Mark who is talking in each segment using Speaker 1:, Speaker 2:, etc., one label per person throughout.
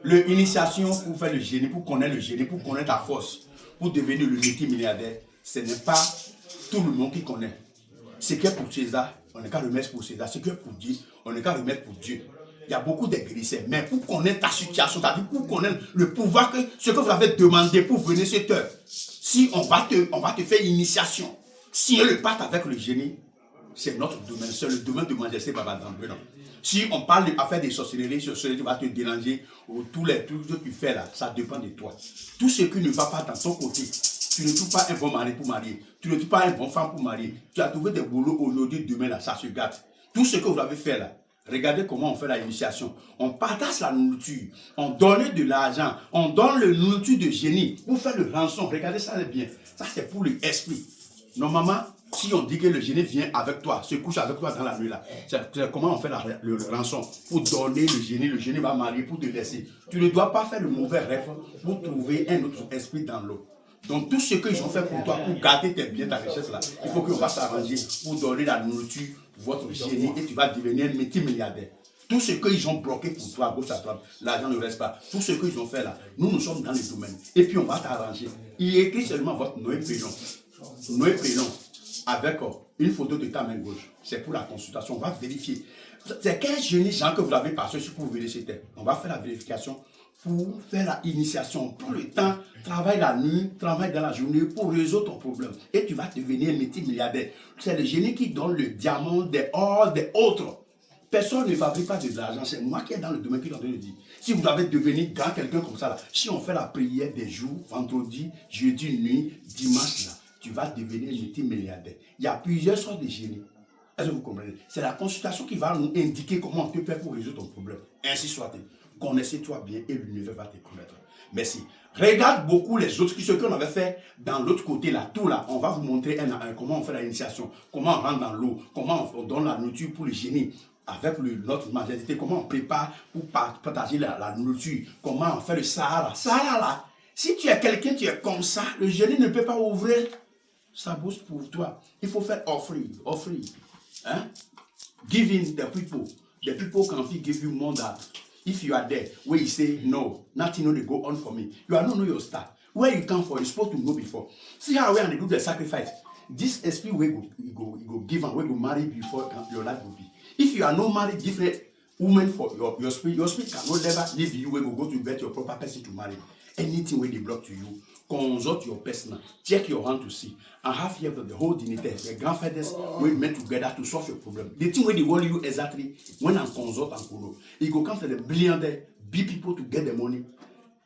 Speaker 1: L'initiation pour faire le génie, pour connaître le génie, pour connaître ta force, pour devenir le multimilliardaire, ce n'est pas tout le monde qui connaît. Ce qui est pour César, on n'est qu'à remettre pour César. Ce qui est pour Dieu, on n'est qu'à remettre pour Dieu. Il y a beaucoup d'église, mais pour connaître ta situation, c'est-à-dire pour connaître le pouvoir, ce que vous avez demandé pour venir cette heure, si on va te faire initiation, si le pacte avec le génie, c'est notre domaine, c'est le domaine de Majesté Baba Dambena. Si on parle d'affaires de sorcellerie, sorcellerie va te déranger, ou tout ce que tu fais là, ça dépend de toi. Tout ce qui ne va pas dans ton côté, tu ne trouves pas un bon mari pour marier, tu ne trouves pas un bon femme pour marier, tu as trouvé des boulots aujourd'hui, demain là, ça se gâte. Tout ce que vous avez fait là, regardez comment on fait la initiation. On partage la nourriture, on donne de l'argent, on donne le nourriture de génie pour faire le rançon. Regardez ça bien. Ça c'est pour l'esprit. Normalement, si on dit que le génie vient avec toi, se couche avec toi dans la nuit là, c'est comment on fait le rançon pour donner le génie va marier pour te laisser. Tu ne dois pas faire le mauvais rêve pour trouver un autre esprit dans l'eau. Donc tout ce qu'ils ont fait pour toi, pour garder tes biens, ta richesse là, il faut qu'on va s'arranger pour donner la nourriture, votre génie, et tu vas devenir multimilliardaire. Tout ce qu'ils ont bloqué pour toi, à gauche à droite, l'argent ne reste pas. Tout ce qu'ils ont fait là, nous sommes dans les domaines. Et puis on va t'arranger. Il écrit seulement votre Noé prénom. Noé prénom avec une photo de ta main gauche. C'est pour la consultation. On va vérifier. C'est quel génie gens que vous avez passé pour venir chez terre. On va faire la vérification pour faire la initiation. Prends le temps, travaille la nuit, travaille dans la journée pour résoudre ton problème. Et tu vas devenir multimilliardaire. C'est le génie qui donne le diamant, des or, des autres. Personne ne fabrique pas de l'argent. C'est moi qui est dans le domaine qui est en train de dire. Si vous avez devenu grand quelqu'un comme ça, là, si on fait la prière des jours, vendredi, jeudi, nuit, dimanche, là, tu vas devenir multimilliardaire. Il y a plusieurs sortes de génies. Est-ce que vous comprenez? C'est la consultation qui va nous indiquer comment on peut faire pour résoudre ton problème. Ainsi soit-il. Connaissez-toi bien et l'univers va te connaître. Merci. Regarde beaucoup les autres, ce qu'on avait fait dans l'autre côté, là, tout là. On va vous montrer comment on fait l'initiation, comment on rentre dans l'eau, comment on donne la nourriture pour le génie. Avec notre majesté, comment on prépare pour partager la nourriture, comment on fait le Sahara. Sahara là, si tu es quelqu'un, tu es comme ça, le génie ne peut pas ouvrir sa bouche pour toi. Il faut faire offering. Hein? Giving the people. The people can give you more than if you are there, where you say, no, nothing will go on for me. You are not know your star. Where you come from, you're supposed to know before. See how when they do the sacrifice, this SP will go give and will go marry before your life will be. If you are not married, different women for your spirit cannot never leave you when you go to get your proper person to marry. Anything where they block to you, consult your personal, check your hand to see, and have here the whole dignitaries, the grandfathers will meet together to solve your problem. The thing where they want you exactly, when I consult and follow, it go come to the billionaire, big people to get the money.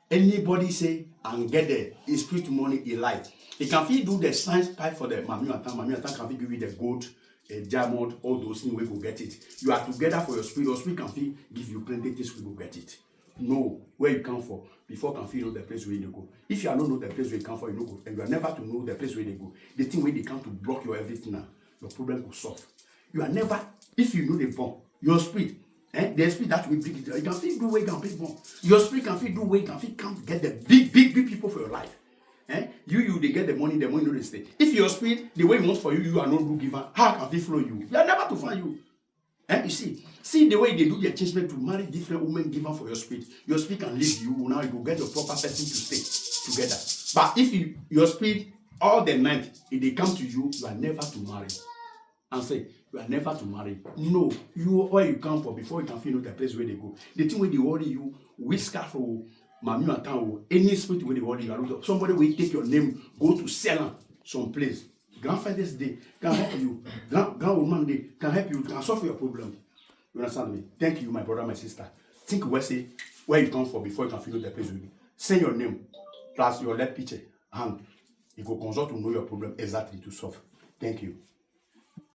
Speaker 1: Anybody say and get the spirit money in life. He can fit do the science pipe for the Mami Atan can fit give you the gold, a diamond, all those things we go get it. You are together for your spirit can fit give you plenty things we go get it. Know where you come from before can feel know the place where you go. If you are not know the place where you come from, you know go, and you are never to know the place where they go. The thing where they come to block your everything now, your problem will solve. You are never, if you know the bomb, your spirit, the spirit that will bring it, you can feel do way you can bring bomb. Your spirit can feel do way you can feel come get the big people for your life. You they get the money no they stay. If your spirit, the way it wants for you, you are not do giver, how can they flow you? You are never to find you. You see the way they do the arrangement to marry different women given for your spirit can leave you, now you go get your proper person to stay together. But if your spirit all the night, if they come to you, you are never to marry. And say, you are never to marry. No, you where you come from before you can feel the place where they go. The thing where they worry you, witchcraft or Mami Atan, any spirit where they worry you, somebody will take your name, go to sell some place. Grandfather's Day can help you. Grandwoman Day can help you, can solve your problem. You understand me? Thank you, my brother, my sister. Think where you come from before you can figure the place with you. Send your name, plus your left picture, and you go consult to know your problem exactly to solve. Thank you.